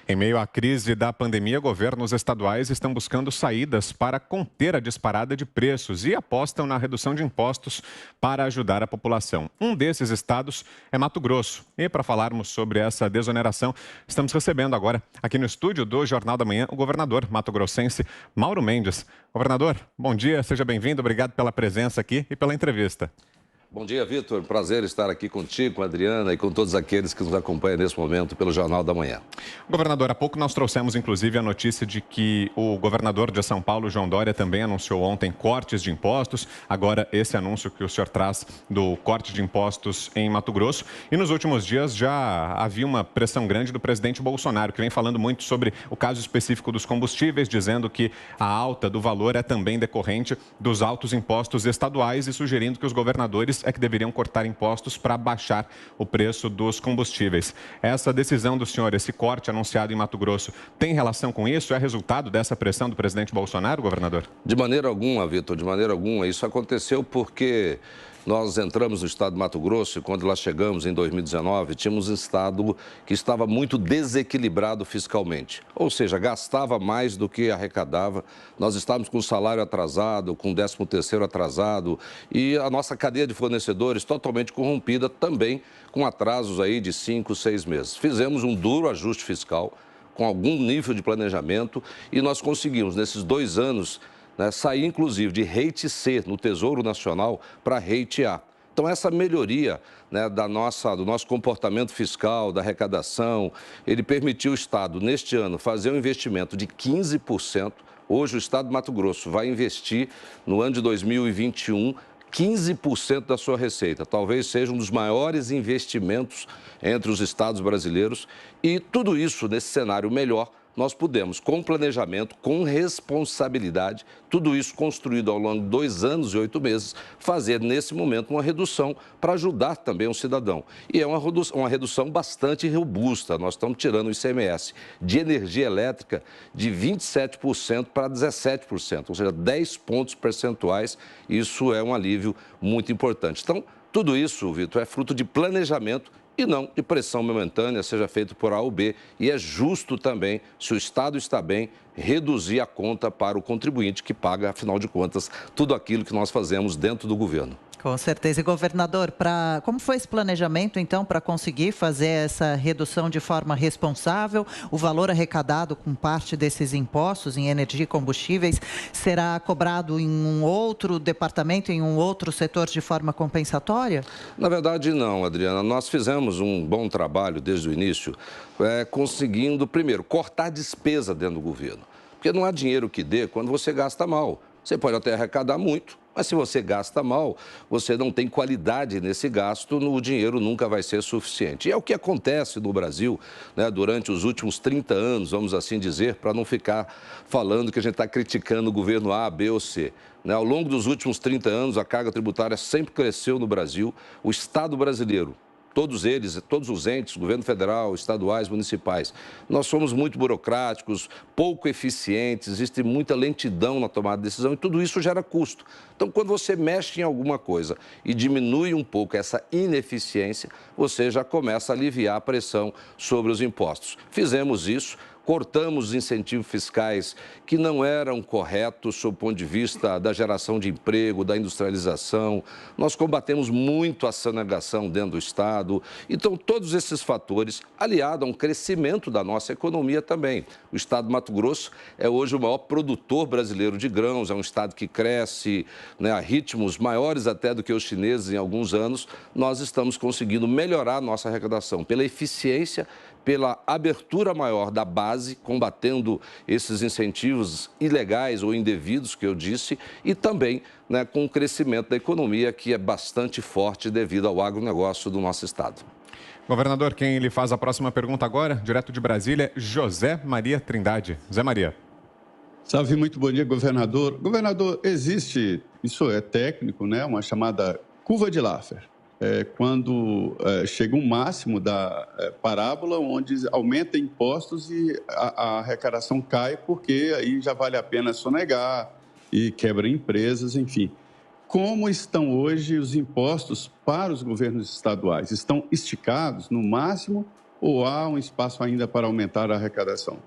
Em meio à crise da pandemia, governos estaduais estão buscando saídas para conter a disparada de preços e apostam na redução de impostos para ajudar a população. Um desses estados é Mato Grosso. E para falarmos sobre essa desoneração, estamos recebendo agora, aqui no estúdio do Jornal da Manhã, o governador mato-grossense Mauro Mendes. Governador, bom dia, seja bem-vindo, obrigado pela presença aqui e pela entrevista. Bom dia, Vitor. Prazer estar aqui contigo, com a Adriana e com todos aqueles que nos acompanham nesse momento pelo Jornal da Manhã. Governador, há pouco nós trouxemos inclusive a notícia de que o governador de São Paulo, João Dória, também anunciou ontem cortes de impostos. Agora, esse anúncio que o senhor traz do corte de impostos em Mato Grosso. E nos últimos dias já havia uma pressão grande do presidente Bolsonaro, que vem falando muito sobre o caso específico dos combustíveis, dizendo que a alta do valor é também decorrente dos altos impostos estaduais e sugerindo que os governadores é que deveriam cortar impostos para baixar o preço dos combustíveis. Essa decisão do senhor, esse corte anunciado em Mato Grosso, tem relação com isso? É resultado dessa pressão do presidente Bolsonaro, governador? De maneira alguma, Vitor, de maneira alguma. Isso aconteceu porque nós entramos no estado de Mato Grosso e quando lá chegamos em 2019, tínhamos um estado que estava muito desequilibrado fiscalmente. Ou seja, gastava mais do que arrecadava. Nós estávamos com o salário atrasado, com o 13º atrasado e a nossa cadeia de fornecedores totalmente corrompida também, com atrasos aí de 5, 6 meses. Fizemos um duro ajuste fiscal com algum nível de planejamento e nós conseguimos, nesses 2 anos, sair inclusive de rate C no Tesouro Nacional para rate A. Então, essa melhoria do nosso comportamento fiscal, da arrecadação, ele permitiu o Estado, neste ano, fazer um investimento de 15%. Hoje, o Estado de Mato Grosso vai investir, no ano de 2021, 15% da sua receita. Talvez seja um dos maiores investimentos entre os estados brasileiros. E tudo isso, nesse cenário melhor, nós pudemos, com planejamento, com responsabilidade, tudo isso construído ao longo de 2 anos e 8 meses, fazer nesse momento uma redução para ajudar também o cidadão. E é uma redução bastante robusta. Nós estamos tirando o ICMS de energia elétrica de 27% para 17%, ou seja, 10 pontos percentuais. Isso é um alívio muito importante. Então, tudo isso, Vitor, é fruto de planejamento e não de pressão momentânea, seja feito por A ou B. E é justo também, se o Estado está bem, reduzir a conta para o contribuinte que paga, afinal de contas, tudo aquilo que nós fazemos dentro do governo. Com certeza. E, governador, como foi esse planejamento, então, para conseguir fazer essa redução de forma responsável? O valor arrecadado com parte desses impostos em energia e combustíveis será cobrado em um outro departamento, em um outro setor de forma compensatória? Na verdade, não, Adriana. Nós fizemos um bom trabalho desde o início, conseguindo, primeiro, cortar despesa dentro do governo. Porque não há dinheiro que dê quando você gasta mal. Você pode até arrecadar muito, mas se você gasta mal, você não tem qualidade nesse gasto, o dinheiro nunca vai ser suficiente. E é o que acontece no Brasil, durante os últimos 30 anos, vamos assim dizer, para não ficar falando que a gente está criticando o governo A, B ou C. Ao longo dos últimos 30 anos, a carga tributária sempre cresceu no Brasil. O Estado brasileiro, todos eles, todos os entes, governo federal, estaduais, municipais, nós somos muito burocráticos, pouco eficientes, existe muita lentidão na tomada de decisão e tudo isso gera custo. Então, quando você mexe em alguma coisa e diminui um pouco essa ineficiência, você já começa a aliviar a pressão sobre os impostos. Fizemos isso. Cortamos os incentivos fiscais que não eram corretos sob o ponto de vista da geração de emprego, da industrialização. Nós combatemos muito a sonegação dentro do Estado. Então, todos esses fatores, aliado a um crescimento da nossa economia também. O Estado de Mato Grosso é hoje o maior produtor brasileiro de grãos, é um Estado que cresce a ritmos maiores até do que os chineses em alguns anos. Nós estamos conseguindo melhorar a nossa arrecadação pela eficiência, pela abertura maior da base, combatendo esses incentivos ilegais ou indevidos que eu disse, e também com o crescimento da economia, que é bastante forte devido ao agronegócio do nosso estado. Governador, quem lhe faz a próxima pergunta agora, direto de Brasília, José Maria Trindade. José Maria. Salve, muito bom dia, governador. Governador, existe, isso é técnico, uma chamada curva de Laffer. Quando chega um máximo da parábola, onde aumenta impostos e a arrecadação cai, porque aí já vale a pena sonegar e quebra empresas, enfim. Como estão hoje os impostos para os governos estaduais? Estão esticados no máximo ou há um espaço ainda para aumentar a arrecadação?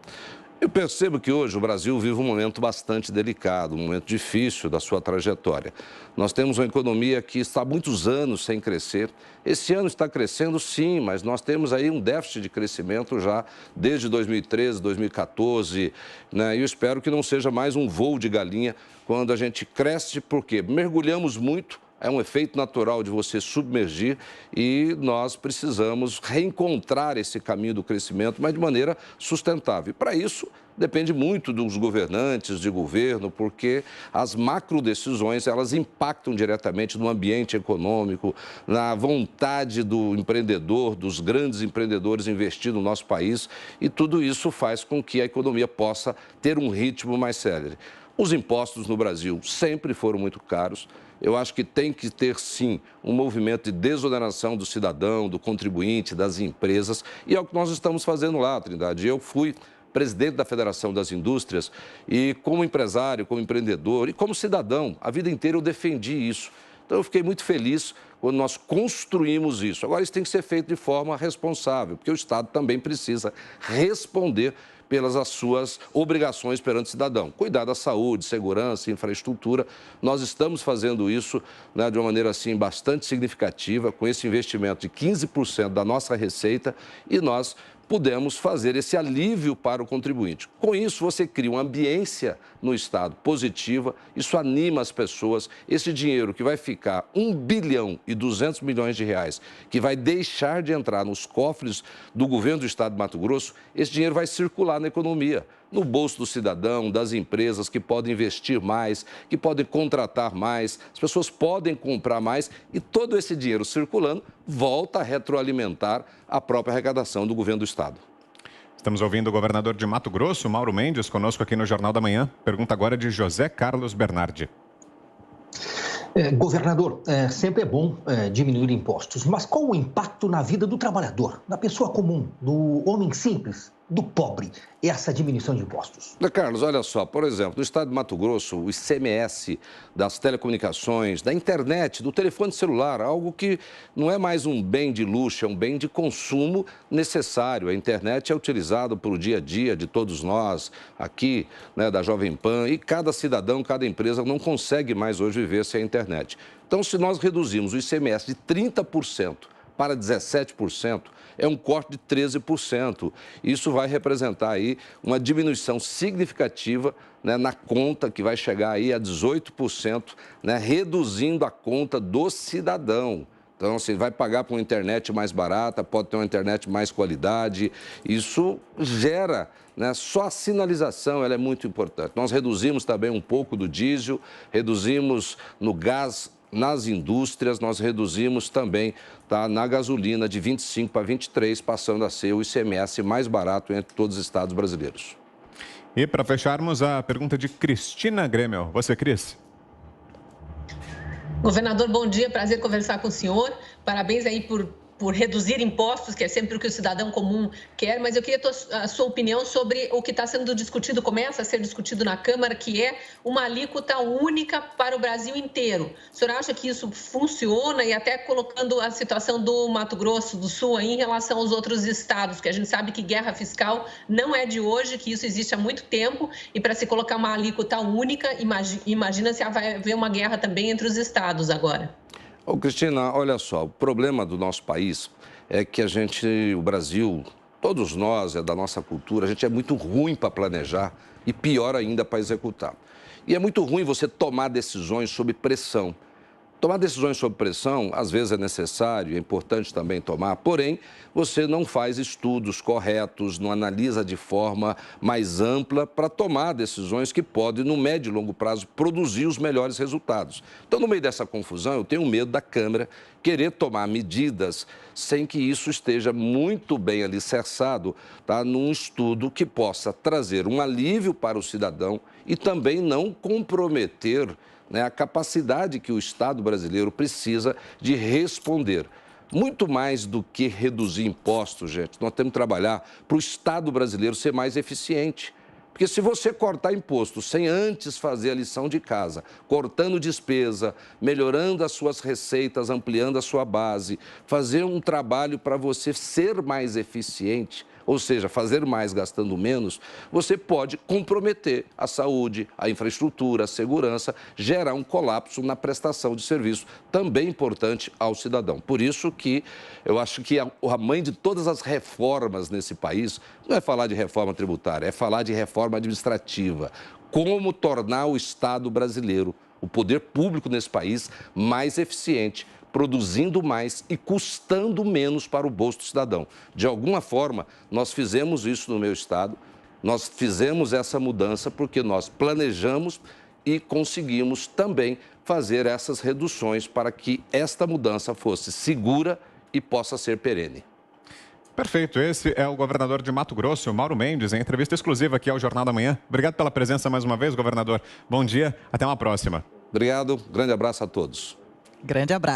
Eu percebo que hoje o Brasil vive um momento bastante delicado, um momento difícil da sua trajetória. Nós temos uma economia que está há muitos anos sem crescer. Esse ano está crescendo, sim, mas nós temos aí um déficit de crescimento já desde 2013, 2014, né? E eu espero que não seja mais um voo de galinha quando a gente cresce, porque mergulhamos muito. É um efeito natural de você submergir e nós precisamos reencontrar esse caminho do crescimento, mas de maneira sustentável. Para isso, depende muito dos governantes de governo, porque as macrodecisões, elas impactam diretamente no ambiente econômico, na vontade do empreendedor, dos grandes empreendedores investir no nosso país, e tudo isso faz com que a economia possa ter um ritmo mais célere. Os impostos no Brasil sempre foram muito caros. Eu acho que tem que ter, sim, um movimento de desoneração do cidadão, do contribuinte, das empresas. E é o que nós estamos fazendo lá, Trindade. Eu fui presidente da Federação das Indústrias e, como empresário, como empreendedor e como cidadão, a vida inteira eu defendi isso. Então, eu fiquei muito feliz quando nós construímos isso. Agora, isso tem que ser feito de forma responsável, porque o Estado também precisa responder pelas suas obrigações perante o cidadão. Cuidar da saúde, segurança, infraestrutura. Nós estamos fazendo isso, né, de uma maneira assim, bastante significativa, com esse investimento de 15% da nossa receita, e nós pudemos fazer esse alívio para o contribuinte. Com isso, você cria uma ambiência no Estado positiva, isso anima as pessoas. Esse dinheiro que vai ficar 1 bilhão e 200 milhões de reais, que vai deixar de entrar nos cofres do governo do Estado de Mato Grosso, esse dinheiro vai circular na economia, no bolso do cidadão, das empresas que podem investir mais, que podem contratar mais, as pessoas podem comprar mais e todo esse dinheiro circulando volta a retroalimentar a própria arrecadação do governo do Estado. Estamos ouvindo o governador de Mato Grosso, Mauro Mendes, conosco aqui no Jornal da Manhã. Pergunta agora de José Carlos Bernardi. Governador, sempre é bom diminuir impostos, mas qual o impacto na vida do trabalhador, da pessoa comum, do homem simples, do pobre, essa diminuição de impostos? Carlos, olha só, por exemplo, no estado de Mato Grosso, o ICMS das telecomunicações, da internet, do telefone celular, algo que não é mais um bem de luxo, é um bem de consumo necessário. A internet é utilizada para o dia a dia de todos nós, aqui, né, da Jovem Pan, e cada cidadão, cada empresa não consegue mais hoje viver sem a internet. Então, se nós reduzirmos o ICMS de 30% para 17%, é um corte de 13%. Isso vai representar aí uma diminuição significativa, né, na conta, que vai chegar aí a 18%, né, reduzindo a conta do cidadão. Então, você vai pagar por uma internet mais barata, pode ter uma internet mais qualidade. Isso gera, né, só a sinalização ela é muito importante. Nós reduzimos também um pouco do diesel, reduzimos no gás. Nas indústrias, nós reduzimos também, tá, na gasolina de 25 para 23, passando a ser o ICMS mais barato entre todos os estados brasileiros. E para fecharmos, a pergunta de Cristina Grêmio. Você, Cris? Governador, bom dia, prazer conversar com o senhor. Parabéns aí por reduzir impostos, que é sempre o que o cidadão comum quer, mas eu queria a sua opinião sobre o que está sendo discutido, começa a ser discutido na Câmara, que é uma alíquota única para o Brasil inteiro. O senhor acha que isso funciona, e até colocando a situação do Mato Grosso do Sul aí em relação aos outros estados, que a gente sabe que guerra fiscal não é de hoje, que isso existe há muito tempo, e para se colocar uma alíquota única, imagina se vai haver uma guerra também entre os estados agora. Ô, Cristina, olha só, o problema do nosso país é que o Brasil, todos nós, da nossa cultura, a gente é muito ruim para planejar e pior ainda para executar. E é muito ruim você tomar decisões sob pressão. Tomar decisões sob pressão, às vezes é necessário, é importante também tomar, porém, você não faz estudos corretos, não analisa de forma mais ampla para tomar decisões que podem, no médio e longo prazo, produzir os melhores resultados. Então, no meio dessa confusão, eu tenho medo da Câmara querer tomar medidas sem que isso esteja muito bem alicerçado, tá, num estudo que possa trazer um alívio para o cidadão e também não comprometer, né, a capacidade que o Estado brasileiro precisa de responder. Muito mais do que reduzir impostos, gente, nós temos que trabalhar para o Estado brasileiro ser mais eficiente. Porque se você cortar imposto sem antes fazer a lição de casa, cortando despesa, melhorando as suas receitas, ampliando a sua base, fazer um trabalho para você ser mais eficiente, ou seja, fazer mais gastando menos, você pode comprometer a saúde, a infraestrutura, a segurança, gerar um colapso na prestação de serviço, também importante ao cidadão. Por isso que eu acho que a mãe de todas as reformas nesse país não é falar de reforma tributária, é falar de reforma administrativa. Como tornar o Estado brasileiro, o poder público nesse país, mais eficiente, produzindo mais e custando menos para o bolso do cidadão. De alguma forma, nós fizemos isso no meu estado, nós fizemos essa mudança porque nós planejamos e conseguimos também fazer essas reduções para que esta mudança fosse segura e possa ser perene. Perfeito. Esse é o governador de Mato Grosso, Mauro Mendes, em entrevista exclusiva aqui ao Jornal da Manhã. Obrigado pela presença mais uma vez, governador. Bom dia, até uma próxima. Obrigado, grande abraço a todos. Grande abraço.